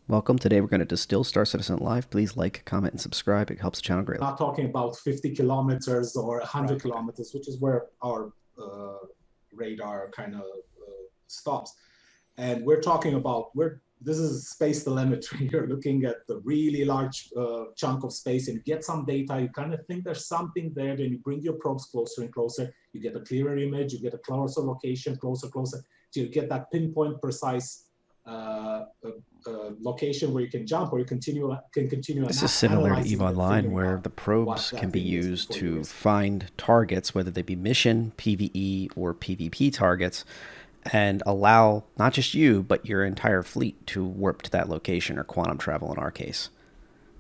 Welcome. Today we're going to distill Star Citizen Live. Please like, comment, and subscribe. It helps the channel greatly. Not talking about 50 kilometers or 100 Right, okay. kilometers, which is where our radar kind of stops. And we're talking about this is space telemetry. You're looking at the really large chunk of space and you get some data. You kind of think there's something there. Then you bring your probes closer and closer. You get a clearer image. You get a closer location, closer, closer. So you get that pinpoint precise location where you can jump or you can continue. This is similar to EVE analyzing it, Online, figuring where out the what probes that can be thing is used before you to risk it. find targets, whether they be mission, PvE, or PvP targets, and allow not just you, but your entire fleet to warp to that location, or quantum travel in our case.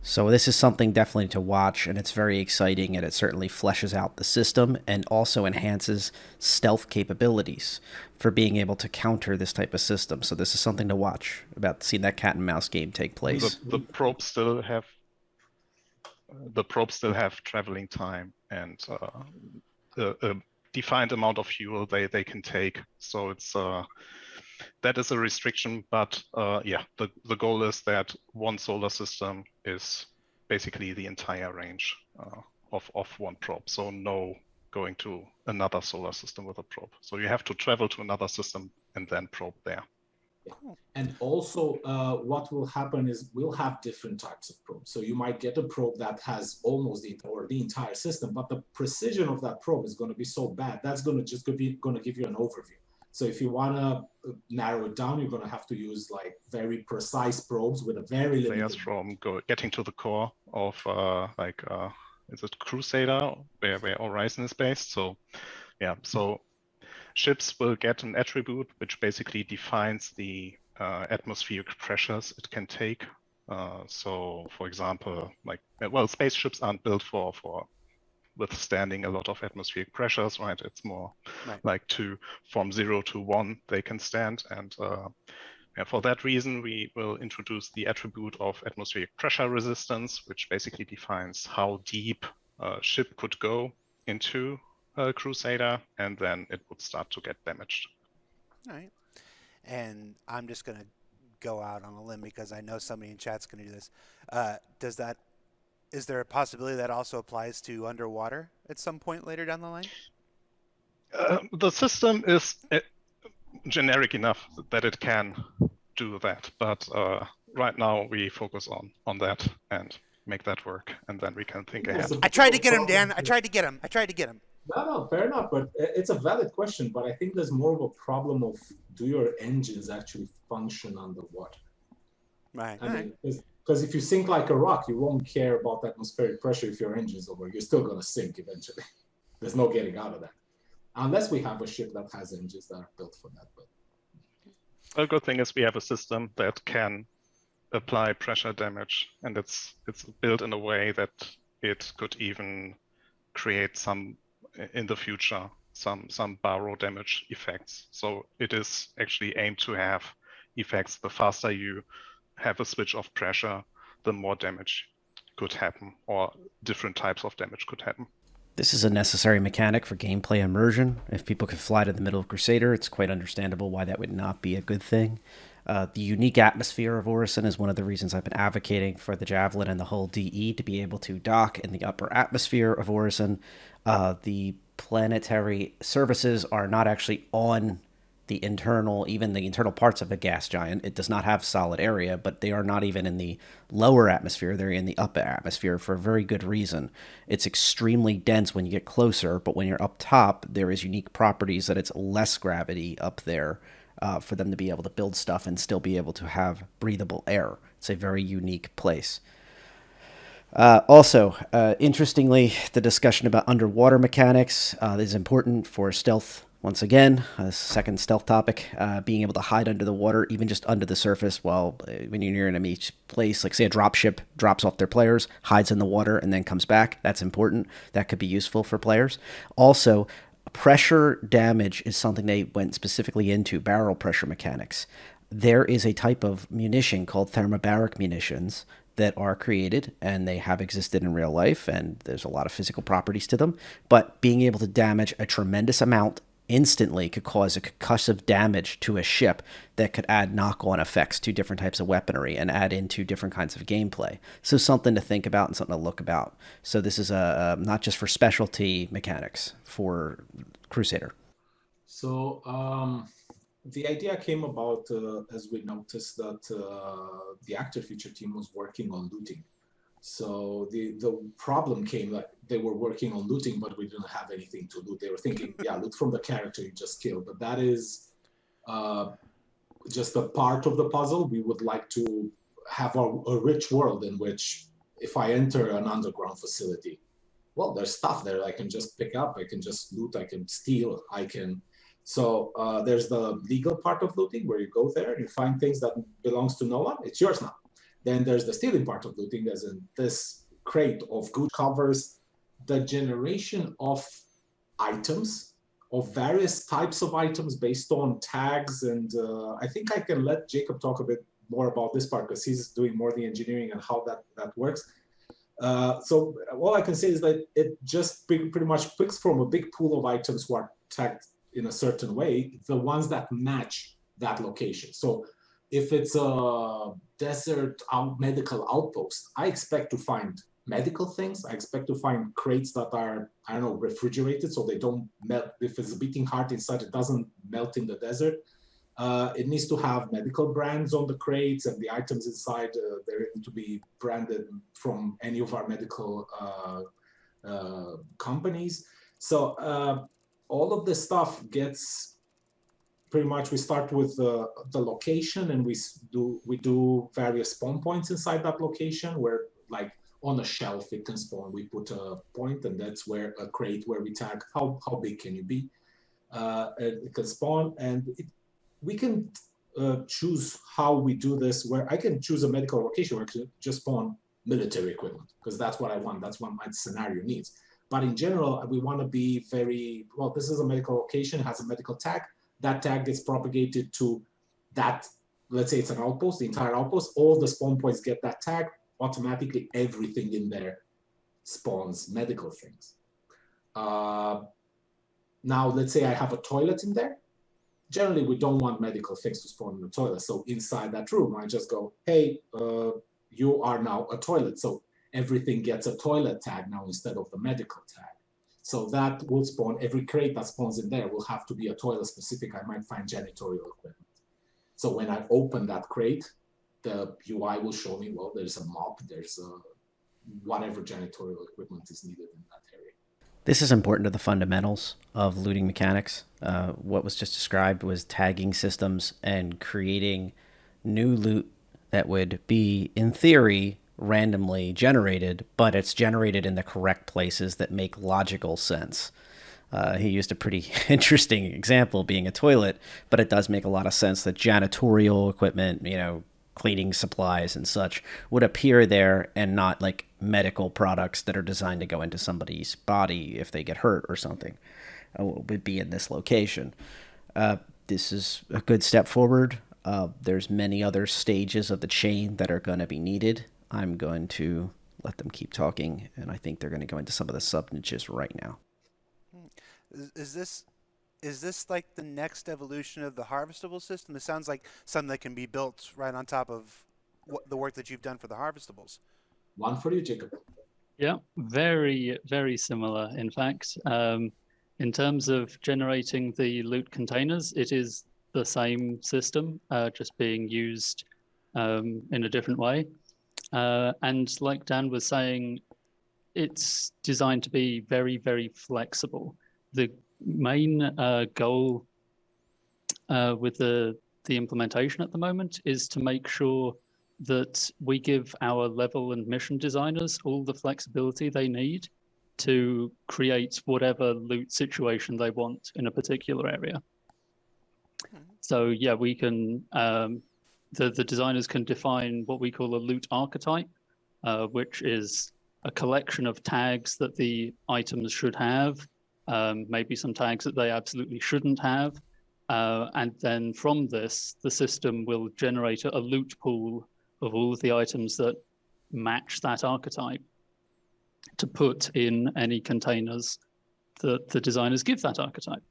So this is something definitely to watch, and it's very exciting, and it certainly fleshes out the system and also enhances stealth capabilities for being able to counter this type of system. So this is something to watch about seeing that cat and mouse game take place. The probes still have traveling time and a defined amount of fuel they can take. So it's that is a restriction, but yeah, the goal is that one solar system is basically the entire range of one probe. So no going to another solar system with a probe. So you have to travel to another system and then probe there. And also what will happen is we'll have different types of probes. So you might get a probe that has almost the entire system, but the precision of that probe is going to be so bad. That's going to just going to give you an overview. So if you want to narrow it down, you're going to have to use like very precise probes with a very limited. From getting to the core of is it Crusader where Horizon is based? So yeah, so ships will get an attribute which basically defines the atmospheric pressures it can take. So for example, spaceships aren't built for withstanding a lot of atmospheric pressures, right? It's more like from 0 to 1 they can stand. And for that reason, we will introduce the attribute of atmospheric pressure resistance, which basically defines how deep a ship could go into a Crusader, and then it would start to get damaged. All right. And I'm just going to go out on a limb because I know somebody in chat's going to do this. Is there a possibility that also applies to underwater at some point later down the line? The system is generic enough that it can do that, but right now we focus on that and make that work, and then we can think ahead. I tried to get him, Dan. I tried to get him. No, fair enough, but it's a valid question. But I think there's more of a problem of do your engines actually function underwater? Right. I mean, because if you sink like a rock, you won't care about atmospheric pressure if your engine's over. You're still going to sink eventually. There's no getting out of that. Unless we have a ship that has engines that are built for that. But a good thing is we have a system that can apply pressure damage, and it's built in a way that it could even create some in the future some barrow damage effects. So it is actually aimed to have effects. The faster you have a switch of pressure, the more damage could happen, or different types of damage could happen. This is a necessary mechanic for gameplay immersion. If people could fly to the middle of Crusader, it's quite understandable why that would not be a good thing. The unique atmosphere of Orison is one of the reasons I've been advocating for the Javelin and the hull DE to be able to dock in the upper atmosphere of Orison. The planetary surfaces are not actually on even the internal parts of a gas giant. It does not have solid area, but they are not even in the lower atmosphere. They're in the upper atmosphere for a very good reason. It's extremely dense when you get closer, but when you're up top, there is unique properties that it's less gravity up there for them to be able to build stuff and still be able to have breathable air. It's a very unique place. Interestingly, the discussion about underwater mechanics is important for stealth. Once again, a second stealth topic, being able to hide under the water, even just under the surface, while when you're near an enemy place, like say a dropship drops off their players, hides in the water, and then comes back. That's important. That could be useful for players. Also, pressure damage is something they went specifically into, barrel pressure mechanics. There is a type of munition called thermobaric munitions that are created, and they have existed in real life, and there's a lot of physical properties to them. But being able to damage a tremendous amount instantly could cause a concussive damage to a ship that could add knock-on effects to different types of weaponry and add into different kinds of gameplay. So something to think about and something to look about. So this is not just for specialty mechanics, for Crusader. So the idea came about as we noticed that the actor feature team was working on looting. So the problem came that they were working on looting, but we didn't have anything to loot. They were thinking, yeah, loot from the character you just killed, but that is just a part of the puzzle. We would like to have a rich world in which if I enter an underground facility, well, there's stuff there I can just pick up, I can just loot, I can steal, I can. So there's the legal part of looting where you go there and you find things that belongs to no one, it's yours now. Then there's the stealing part of looting, as in this crate of good covers, the generation of items, of various types of items based on tags. And I think I can let Jacob talk a bit more about this part because he's doing more the engineering and how that works. So all I can say is that it just pretty much picks from a big pool of items who are tagged in a certain way, the ones that match that location. So if it's a desert medical outpost, I expect to find medical things. I expect to find crates that are, I don't know, refrigerated so they don't melt. If it's a beating heart inside, it doesn't melt in the desert. It needs to have medical brands on the crates, and the items inside, they need to be branded from any of our medical companies. So all of this stuff gets pretty much, we start with the location, and we do various spawn points inside that location where, like on a shelf, it can spawn. We put a point, and that's where a crate where we tag how big can you be. It can spawn, and we can choose how we do this, where I can choose a medical location where I can just spawn military equipment, because that's what I want. That's what my scenario needs. But in general, we want to be very, well, this is a medical location, has a medical tag. That tag gets propagated to that, let's say it's an outpost, the entire outpost, all the spawn points get that tag, automatically everything in there spawns medical things. Now, let's say I have a toilet in there. Generally, we don't want medical things to spawn in the toilet. So inside that room, I just go, hey, you are now a toilet. So everything gets a toilet tag now instead of the medical tag. So that will spawn, every crate that spawns in there will have to be a toilet specific. I might find janitorial equipment. So when I open that crate, the UI will show me, well, there's a mop, there's whatever janitorial equipment is needed in that area. This is important to the fundamentals of looting mechanics. What was just described was tagging systems and creating new loot that would be, in theory, randomly generated, but it's generated in the correct places that make logical sense. He used a pretty interesting example being a toilet, but it does make a lot of sense that janitorial equipment, cleaning supplies and such would appear there and not like medical products that are designed to go into somebody's body if they get hurt or something would be in this location. This is a good step forward. There's many other stages of the chain that are going to be needed. I'm going to let them keep talking, and I think they're going to go into some of the sub niches right now. Is this like the next evolution of the harvestable system? It sounds like something that can be built right on top of the work that you've done for the harvestables. One for you, Jacob. Yeah, very, very similar. In fact, in terms of generating the loot containers, it is the same system, just being used in a different way. And like Dan was saying, it's designed to be very, very flexible. The main goal with the implementation at the moment is to make sure that we give our level and mission designers all the flexibility they need to create whatever loot situation they want in a particular area. So yeah, we can, the designers can define what we call a loot archetype, which is a collection of tags that the items should have, maybe some tags that they absolutely shouldn't have. And then from this, the system will generate a loot pool of all of the items that match that archetype to put in any containers that the designers give that archetype.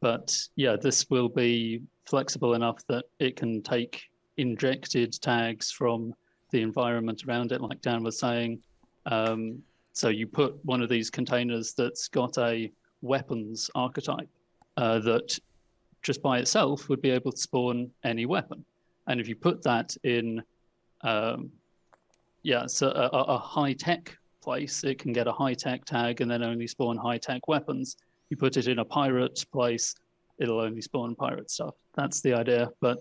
But yeah, this will be flexible enough that it can take injected tags from the environment around it, like Dan was saying. So you put one of these containers that's got a weapons archetype that just by itself would be able to spawn any weapon. And if you put that in, so a high-tech place, it can get a high-tech tag and then only spawn high-tech weapons. You put it in a pirate place, it'll only spawn pirate stuff. That's the idea. But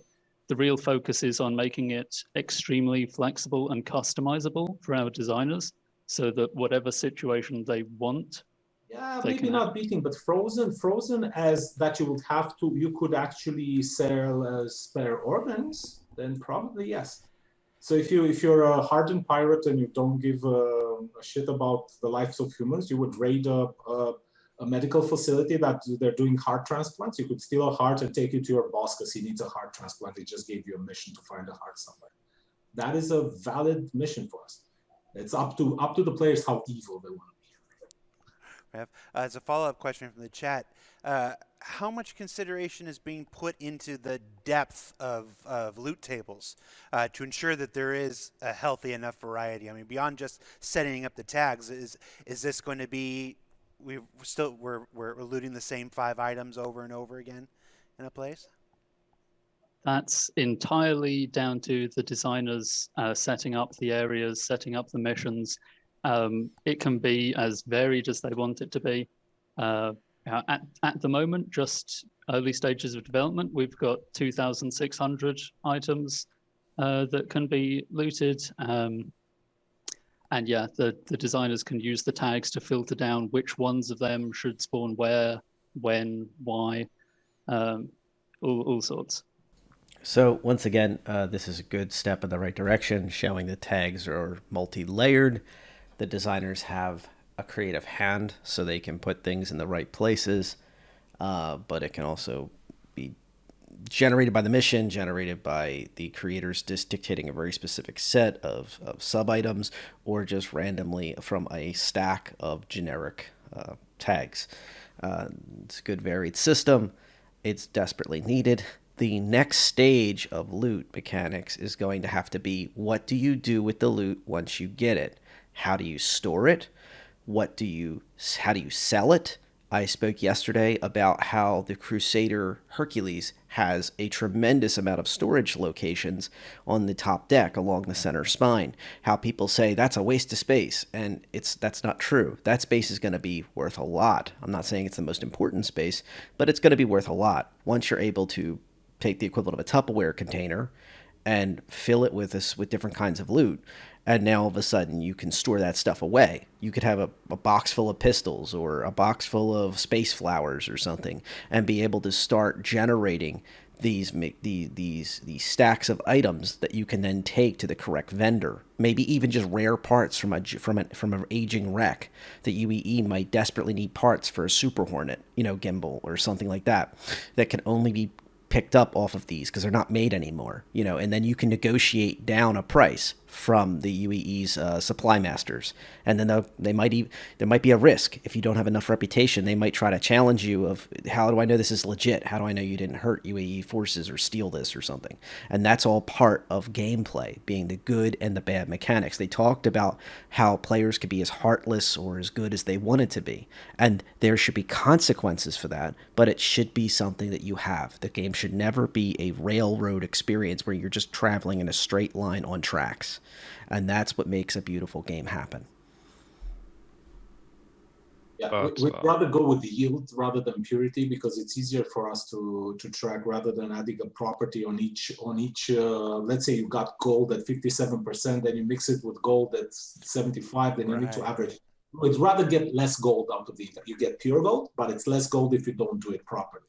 the real focus is on making it extremely flexible and customizable for our designers so that whatever situation they want. Yeah, maybe not beating, but frozen as that you could actually sell as spare organs, then probably yes. So if you're a hardened pirate and you don't give a shit about the lives of humans, you would raid a medical facility that they're doing heart transplants. You could steal a heart and take it to your boss because he needs a heart transplant. He just gave you a mission to find a heart somewhere. That is a valid mission for us. It's up to the players how evil they want to be. As a follow-up question from the chat, how much consideration is being put into the depth of loot tables to ensure that there is a healthy enough variety? I mean, beyond just setting up the tags, is this going to be we're looting the same 5 items over and over again in a place? That's entirely down to the designers setting up the areas, setting up the missions. It can be as varied as they want it to be. At the moment, just early stages of development, we've got 2,600 items that can be looted. And yeah, the designers can use the tags to filter down which ones of them should spawn where, when, why, all sorts. So once again, this is a good step in the right direction, showing the tags are multi-layered. The designers have a creative hand, so they can put things in the right places, but it can also be generated by the mission, generated by the creators just dictating a very specific set of sub-items, or just randomly from a stack of generic tags. It's a good varied system. It's desperately needed. The next stage of loot mechanics is going to have to be, what do you do with the loot once you get it? How do you store it? How do you sell it? I spoke yesterday about how the Crusader Hercules has a tremendous amount of storage locations on the top deck along the center spine. How people say that's a waste of space, and that's not true. That space is going to be worth a lot. I'm not saying it's the most important space, but it's going to be worth a lot once you're able to take the equivalent of a Tupperware container and fill it with different kinds of loot. And now all of a sudden you can store that stuff away. You could have a box full of pistols or a box full of space flowers or something, and be able to start generating these stacks of items that you can then take to the correct vendor. Maybe even just rare parts from an aging wreck. The UEE might desperately need parts for a Super Hornet, gimbal or something like that can only be picked up off of these because they're not made anymore, and then you can negotiate down a price from the UEE's supply masters, and then there might be a risk. If you don't have enough reputation, they might try to challenge you of, how do I know this is legit? How do I know you didn't hurt UEE forces or steal this or something? And that's all part of gameplay, being the good and the bad mechanics. They talked about how players could be as heartless or as good as they wanted to be, and there should be consequences for that, but it should be something that you have. The game should never be a railroad experience where you're just traveling in a straight line on tracks. And that's what makes a beautiful game happen. Yeah, we'd rather go with the yield rather than purity, because it's easier for us to track rather than adding a property on each. Let's say you got gold at 57%, then you mix it with gold at 75, then you need to average. We'd rather get less gold out of it. You get pure gold, but it's less gold if you don't do it properly.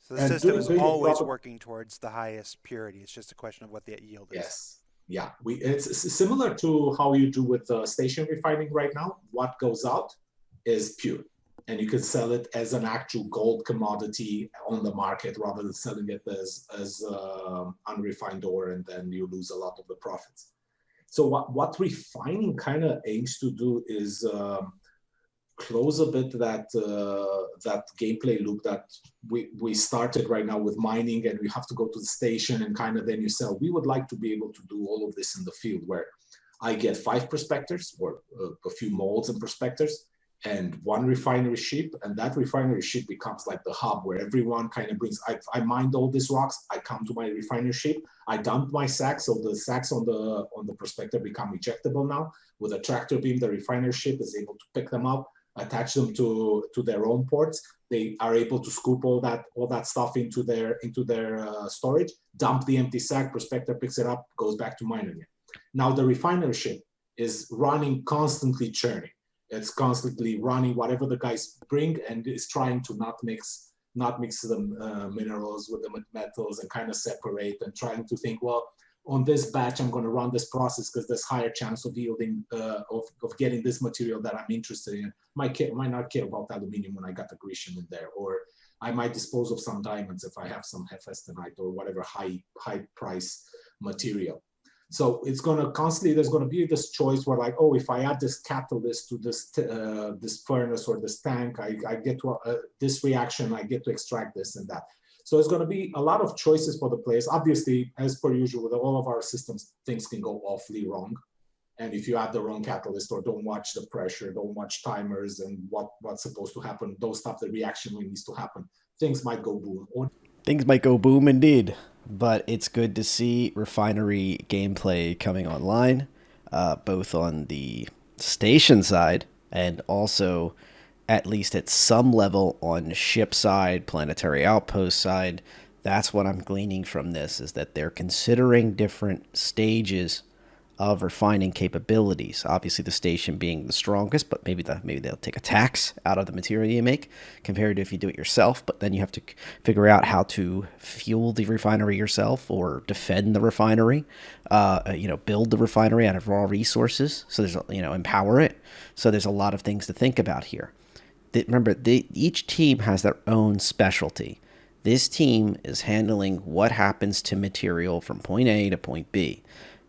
So the system is always working towards the highest purity. It's just a question of what the yield is. Yes. Yeah, it's similar to how you do with station refining right now. What goes out is pure, and you can sell it as an actual gold commodity on the market rather than selling it as unrefined ore, and then you lose a lot of the profits. So what refining kind of aims to do is close a bit that gameplay loop that we started right now with mining, and we have to go to the station and kind of then you sell. We would like to be able to do all of this in the field where I get 5 prospectors or a few molds and prospectors and 1 refinery ship, and that refinery ship becomes like the hub where everyone kind of brings. I mined all these rocks. I come to my refinery ship. I dump my sacks, so the sacks on the prospector become ejectable now. With a tractor beam, the refinery ship is able to pick them up, attach them to their own ports. They are able to scoop all that stuff into their storage. Dump the empty sack. Prospector picks it up, goes back to mine again. Now the refinery ship is running, constantly churning. It's constantly running whatever the guys bring, and is trying to not mix the minerals with the metals and kind of separate, and trying to think, well, on this batch, I'm going to run this process because there's higher chance of yielding, of getting this material that I'm interested in. Might not care about aluminium when I got the Grecian in there, or I might dispose of some diamonds if I have some hephaestonite or whatever high price material. So it's going to constantly, there's going to be this choice where like, oh, if I add this catalyst to this furnace or this tank, I get to this reaction, I get to extract this and that. So it's going to be a lot of choices for the players. Obviously, as per usual with all of our systems, things can go awfully wrong. And if you add the wrong catalyst or don't watch the pressure, don't watch timers and what's supposed to happen, don't stop the reaction when it needs to happen, things might go boom. Things might go boom indeed, but it's good to see refinery gameplay coming online, both on the station side and also at least at some level on ship side, planetary outpost side. That's what I'm gleaning from this, is that they're considering different stages of refining capabilities. Obviously, the station being the strongest, but maybe they'll take a tax out of the material you make compared to if you do it yourself. But then you have to figure out how to fuel the refinery yourself or defend the refinery. Build the refinery out of raw resources. So there's empower it. So there's a lot of things to think about here. Remember, each team has their own specialty. This team is handling what happens to material from point A to point B.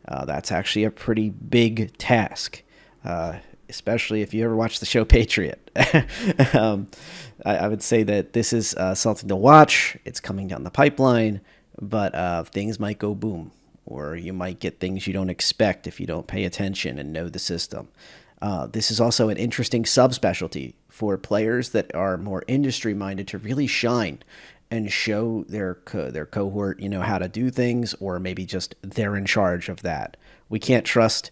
That's actually a pretty big task, especially if you ever watch the show Patriot. I would say that this is something to watch. It's coming down the pipeline, but things might go boom, or you might get things you don't expect if you don't pay attention and know the system. This is also an interesting subspecialty for players that are more industry-minded to really shine and show their cohort, how to do things, or maybe just they're in charge of that. We can't trust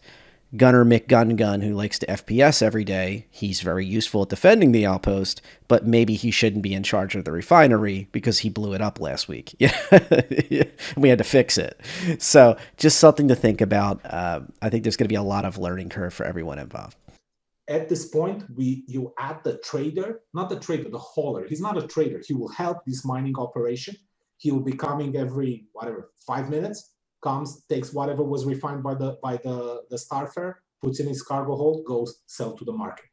Gunner McGun, who likes to FPS every day. He's very useful at defending the outpost, but maybe he shouldn't be in charge of the refinery because he blew it up last week. We had to fix it. So just something to think about. I think there's going to be a lot of learning curve for everyone involved. At this point, you add the trader, not the trader, the hauler. He's not a trader. He will help this mining operation. He will be coming every 5 minutes. Comes, takes whatever was refined by the Starfarer, puts in his cargo hold, goes sell to the market.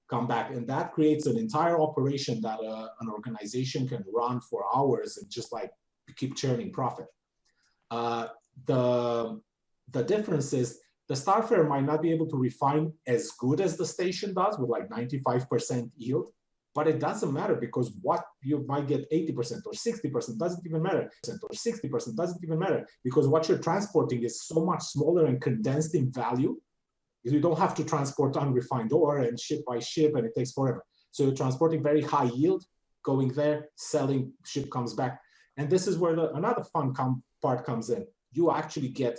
Come back, and that creates an entire operation that an organization can run for hours and just like keep churning profit. The difference is, the Starfarer might not be able to refine as good as the station does with like 95% yield, but it doesn't matter, because what you might get 80% or 60% doesn't even matter, because what you're transporting is so much smaller and condensed in value. You don't have to transport unrefined ore and ship by ship, and it takes forever. So you're transporting very high yield, going there, selling, ship comes back. And this is where another fun part comes in. You actually get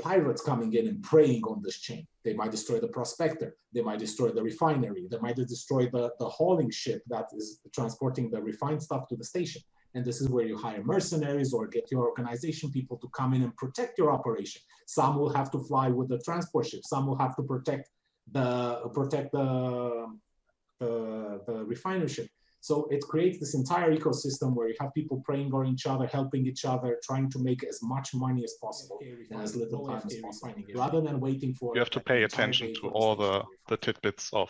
pirates coming in and preying on this chain. They might destroy the prospector. They might destroy the refinery. They might destroy the hauling ship that is transporting the refined stuff to the station. And this is where you hire mercenaries or get your organization people to come in and protect your operation. Some will have to fly with the transport ship. Some will have to protect the refinery ship. So it creates this entire ecosystem where you have people preying on each other, helping each other, trying to make as much money as possible in as little time as possible, rather than waiting for. You have to pay attention to all the tidbits of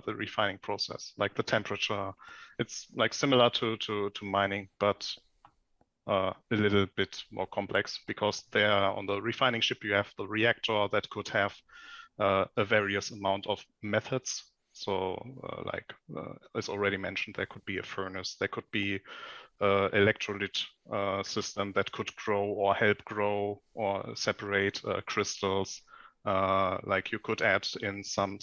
the refining process, like the temperature. It's like similar to mining, but a little bit more complex, because there on the refining ship you have the reactor that could have a various amount of methods. So as already mentioned, there could be a furnace, there could be electrolyte system that could grow or help grow or separate crystals. Like you could add in some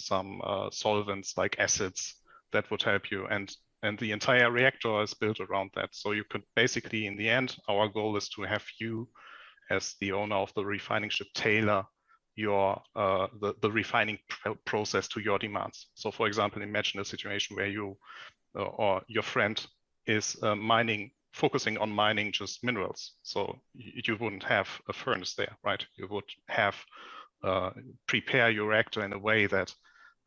solvents like acids that would help you, and the entire reactor is built around that. So you could basically, in the end, our goal is to have you, as the owner of the refining ship, tailor your the refining process to your demands. So, for example, imagine a situation where you or your friend is focusing on mining just minerals. So you wouldn't have a furnace there, right? You would have prepare your reactor in a way that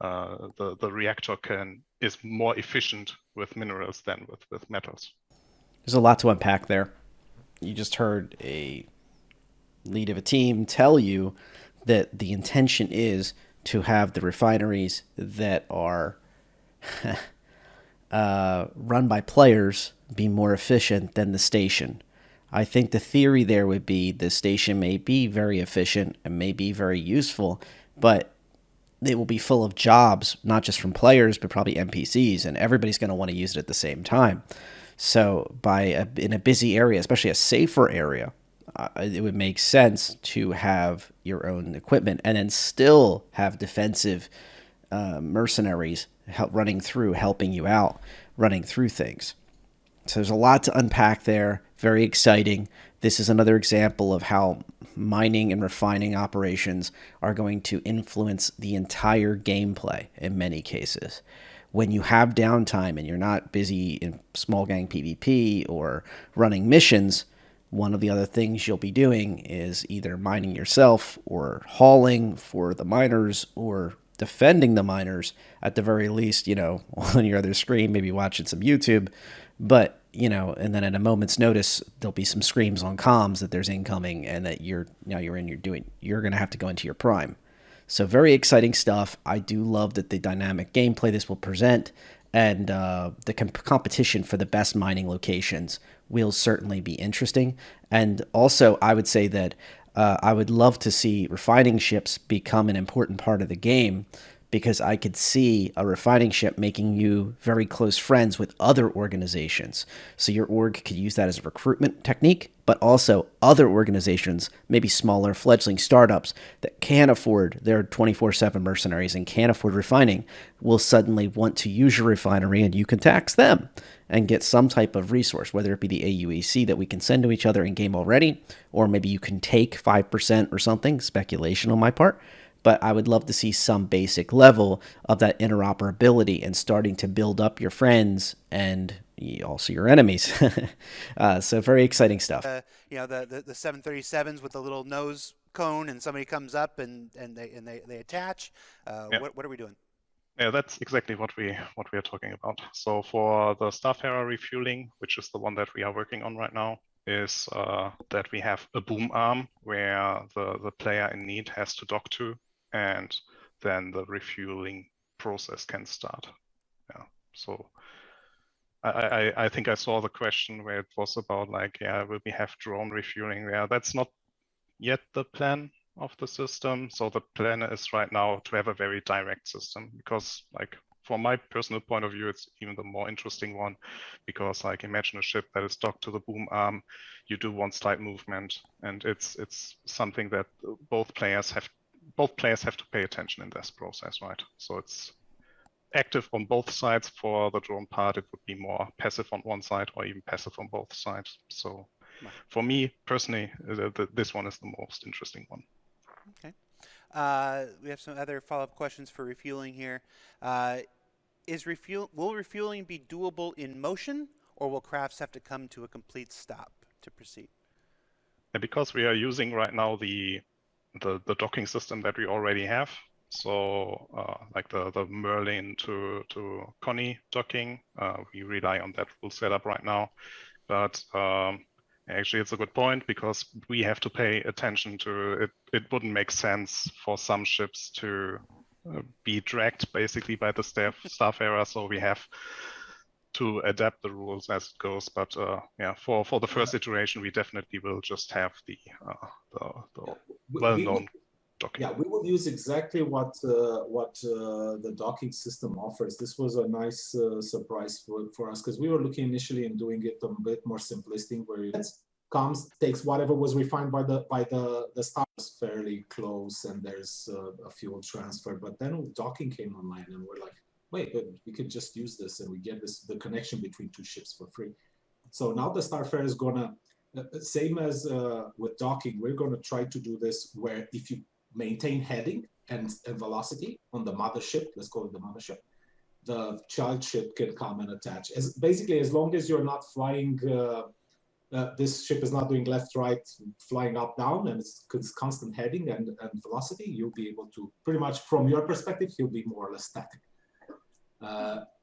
the reactor is more efficient with minerals than with metals. There's a lot to unpack there. You just heard a lead of a team tell you that the intention is to have the refineries that are run by players be more efficient than the station. I think the theory there would be the station may be very efficient and may be very useful, but it will be full of jobs, not just from players, but probably NPCs, and everybody's going to want to use it at the same time. So in a busy area, especially a safer area, it would make sense to have your own equipment and then still have defensive mercenaries running through, helping you out, running through things. So there's a lot to unpack there. Very exciting. This is another example of how mining and refining operations are going to influence the entire gameplay in many cases. When you have downtime and you're not busy in small gang PvP or running missions, one of the other things you'll be doing is either mining yourself or hauling for the miners or defending the miners, at the very least, on your other screen, maybe watching some YouTube. But, and then at a moment's notice, there'll be some screams on comms that there's incoming and that you're going to have to go into your prime. So very exciting stuff. I do love that the dynamic gameplay this will present, and the competition for the best mining locations will certainly be interesting. And also, I would say that I would love to see refining ships become an important part of the game, because I could see a refining ship making you very close friends with other organizations. So your org could use that as a recruitment technique, but also other organizations, maybe smaller fledgling startups that can't afford their 24/7 mercenaries and can't afford refining, will suddenly want to use your refinery, and you can tax them and get some type of resource, whether it be the AUEC that we can send to each other in game already, or maybe you can take 5% or something, speculation on my part. But I would love to see some basic level of that interoperability and starting to build up your friends and also your enemies. So very exciting stuff. The 737s with the little nose cone, and somebody comes up and they attach. What are we doing? Yeah, that's exactly what we are talking about. So for the Starfarer Refueling, which is the one that we are working on right now, is that we have a boom arm where the player in need has to dock to, and then the refueling process can start. Yeah. So I think I saw the question where it was about will we have drone refueling? Yeah, that's not yet the plan of the system. So the plan is right now to have a very direct system, because from my personal point of view, it's even the more interesting one, because imagine a ship that is docked to the boom arm, you do one slight movement, and it's something that both players have to pay attention in this process, right? So it's active on both sides. For the drone part, it would be more passive on one side or even passive on both sides. So for me personally, this one is the most interesting one. Okay. We have some other follow-up questions for refueling here. Will refueling be doable in motion, or will crafts have to come to a complete stop to proceed? Yeah, because we are using right now the docking system that we already have. So the Merlin to Connie docking, we rely on that rule setup right now. But actually, it's a good point, because we have to pay attention to it. It wouldn't make sense for some ships to be dragged basically by the Starfarer, so we have to adapt the rules as it goes. But for the first iteration, we definitely will just have the well-known. docking. Yeah, we would use exactly what the docking system offers. This was a nice surprise for us because we were looking initially and doing it a bit more simplistic, where it comes, takes whatever was refined by the stars fairly close, and there's a fuel transfer. But then docking came online, and we're like, wait, but we could just use this, and we get the connection between two ships for free. So now the Starfarer is gonna, same as with docking, we're gonna try to do this where if you maintain heading and velocity on the mothership, let's call it the mothership, the child ship can come and attach. Basically, as long as you're not flying, this ship is not doing left, right, flying up, down, and it's constant heading and velocity, you'll be able to, pretty much from your perspective, you'll be more or less static.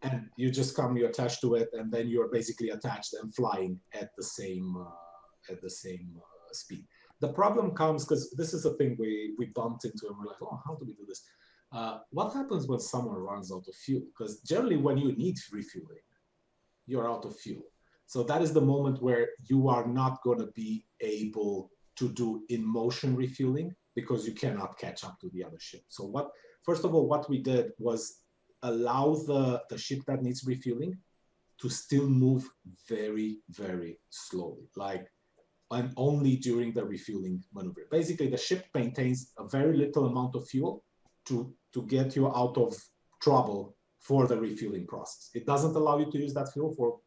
And you just come, you attach to it, and then you're basically attached and flying at the same speed. The problem comes because this is a thing we bumped into, and we're like, oh, how do we do this? What happens when someone runs out of fuel? Because generally when you need refueling, you're out of fuel. So that is the moment where you are not going to be able to do in-motion refueling because you cannot catch up to the other ship. So first of all, what we did was allow the ship that needs refueling to still move very, very slowly, and only during the refueling maneuver. Basically, the ship maintains a very little amount of fuel to get you out of trouble for the refueling process. It doesn't allow you to use that fuel for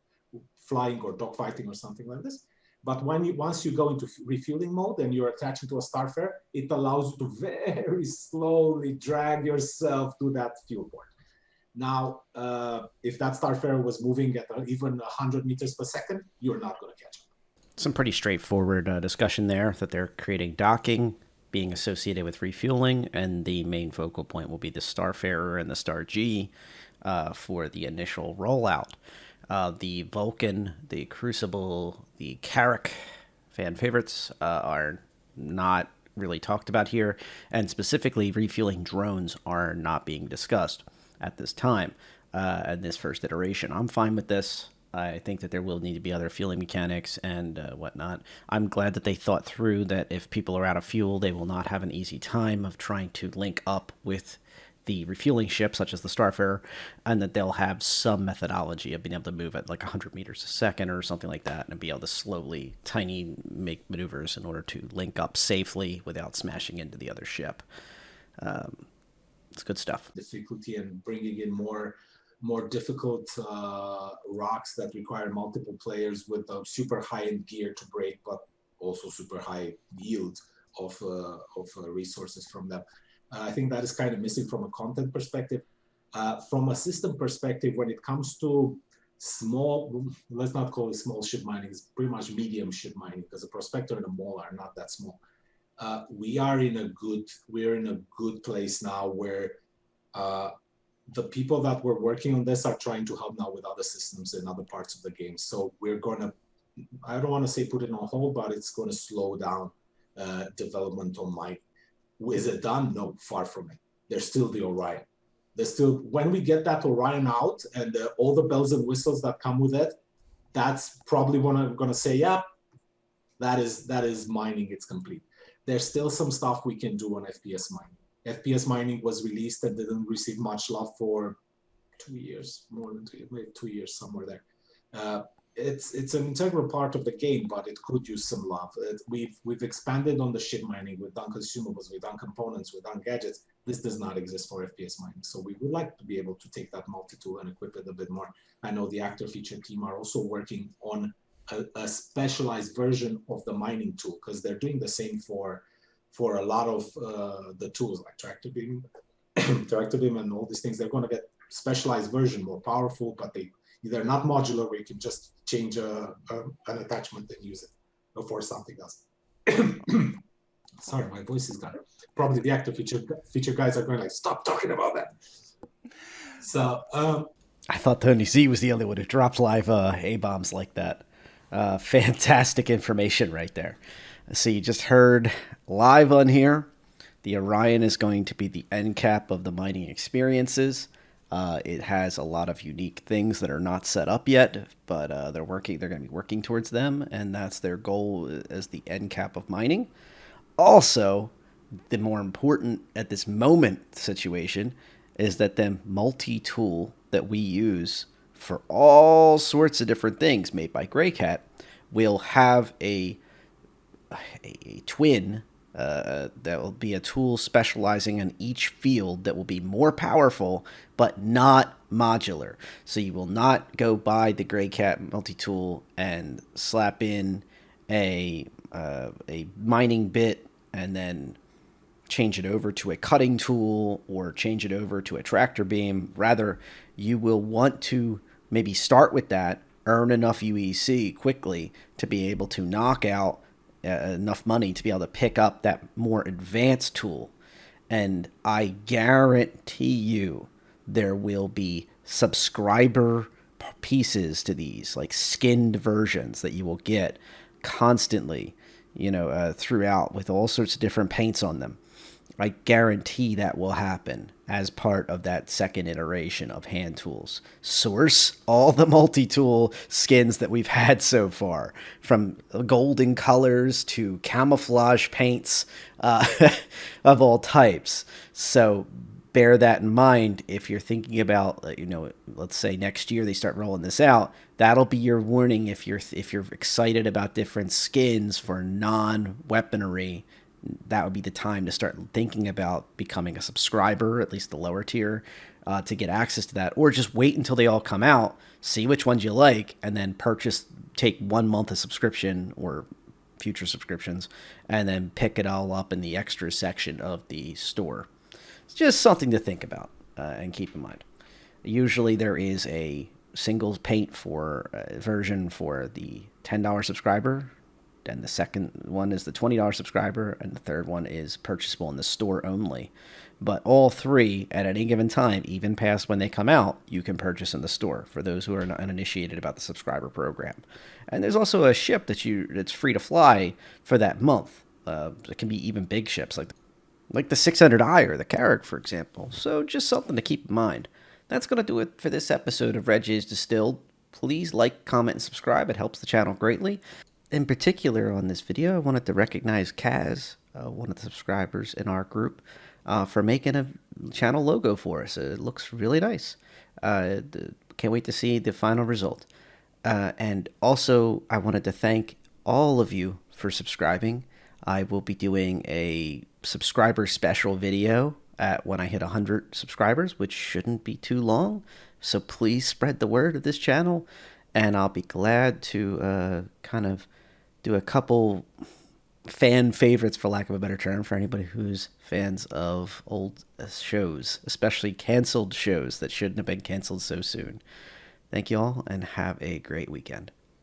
flying or dogfighting or something like this. But once you go into refueling mode and you're attaching to a Starfarer, it allows you to very slowly drag yourself to that fuel port. Now, if that Starfarer was moving at even 100 meters per second, you're not going to catch up. Some pretty straightforward discussion there, that they're creating docking being associated with refueling, and the main focal point will be the Starfarer and the Star G for the initial rollout. The Vulcan, the Crucible, the Carrack, fan favorites, are not really talked about here, and specifically refueling drones are not being discussed at this time in this first iteration. I'm fine with this. I think that there will need to be other fueling mechanics and whatnot. I'm glad that they thought through that if people are out of fuel, they will not have an easy time of trying to link up with the refueling ship, such as the Starfarer, and that they'll have some methodology of being able to move at like 100 meters a second or something like that, and be able to slowly, tiny make maneuvers in order to link up safely without smashing into the other ship. It's good stuff. Difficulty and bringing in more difficult rocks that require multiple players with a super high-end gear to break, but also super high yield of resources from them. I think that is kind of missing from a content perspective. From a system perspective, when it comes to small, let's not call it small ship mining, it's pretty much medium ship mining, because the Prospector and the Mole are not that small. We're in a good place now where the people that were working on this are trying to help now with other systems in other parts of the game. So we're gonna, I don't want to say put it on hold, but it's going to slow down development on mining. Is it done? No, far from it. There's still the Orion. There's still, when we get that Orion out and all the bells and whistles that come with it, that's probably when I'm going to say, yeah, that is mining. It's complete. There's still some stuff we can do on FPS mining. FPS mining was released and didn't receive much love for 2 years, more than 2 years, maybe 2 years, somewhere there. It's an integral part of the game, but it could use some love. We've expanded on the ship mining. We've done consumables, we've done components, we've done gadgets. This does not exist for FPS mining. So we would like to be able to take that multi-tool and equip it a bit more. I know the actor feature team are also working on a specialized version of the mining tool, because they're doing the same for a lot of the tools like tractor beam and all these things. They're going to get specialized version, more powerful, but they're not modular where you can just change an attachment and use it for something else. Sorry, my voice is gone. Probably the actor feature guys are going like, stop talking about that. So I thought Tony Z was the only one who dropped live A-bombs like that. Fantastic information right there. So you just heard live on here, the Orion is going to be the end cap of the mining experiences. It has a lot of unique things that are not set up yet, but they're going to be working towards them, and that's their goal as the end cap of mining. Also, the more important at this moment situation is that the multi-tool that we use for all sorts of different things made by Greycat will have a twin that will be a tool specializing in each field that will be more powerful but not modular. So you will not go buy the Greycat multi-tool and slap in a mining bit and then change it over to a cutting tool or change it over to a tractor beam. Rather, you will want to maybe start with that, earn enough UEC quickly to be able to knock out enough money to be able to pick up that more advanced tool. And I guarantee you there will be subscriber pieces to these, like skinned versions that you will get constantly, throughout with all sorts of different paints on them. I guarantee that will happen as part of that second iteration of hand tools. Source all the multi-tool skins that we've had so far, from golden colors to camouflage paints of all types. So bear that in mind if you're thinking about, let's say next year they start rolling this out. That'll be your warning if you're excited about different skins for non-weaponry. That would be the time to start thinking about becoming a subscriber, at least the lower tier, to get access to that. Or just wait until they all come out, see which ones you like, and then take 1 month of subscription or future subscriptions, and then pick it all up in the extras section of the store. It's just something to think about and keep in mind. Usually there is a single paint version for the $10 subscriber. And the second one is the $20 subscriber, and the third one is purchasable in the store only. But all three, at any given time, even past when they come out, you can purchase in the store for those who are not uninitiated about the subscriber program. And there's also a ship that's free to fly for that month. It can be even big ships like the 600i or the Carrack, for example. So just something to keep in mind. That's going to do it for this episode of Reg is Distilled. Please like, comment, and subscribe. It helps the channel greatly. In particular, on this video, I wanted to recognize Kaz, one of the subscribers in our group, for making a channel logo for us. It looks really nice. Can't wait to see the final result. And also, I wanted to thank all of you for subscribing. I will be doing a subscriber special video when I hit 100 subscribers, which shouldn't be too long. So please spread the word of this channel, and I'll be glad to kind of do a couple fan favorites, for lack of a better term, for anybody who's fans of old shows, especially canceled shows that shouldn't have been canceled so soon. Thank you all, and have a great weekend.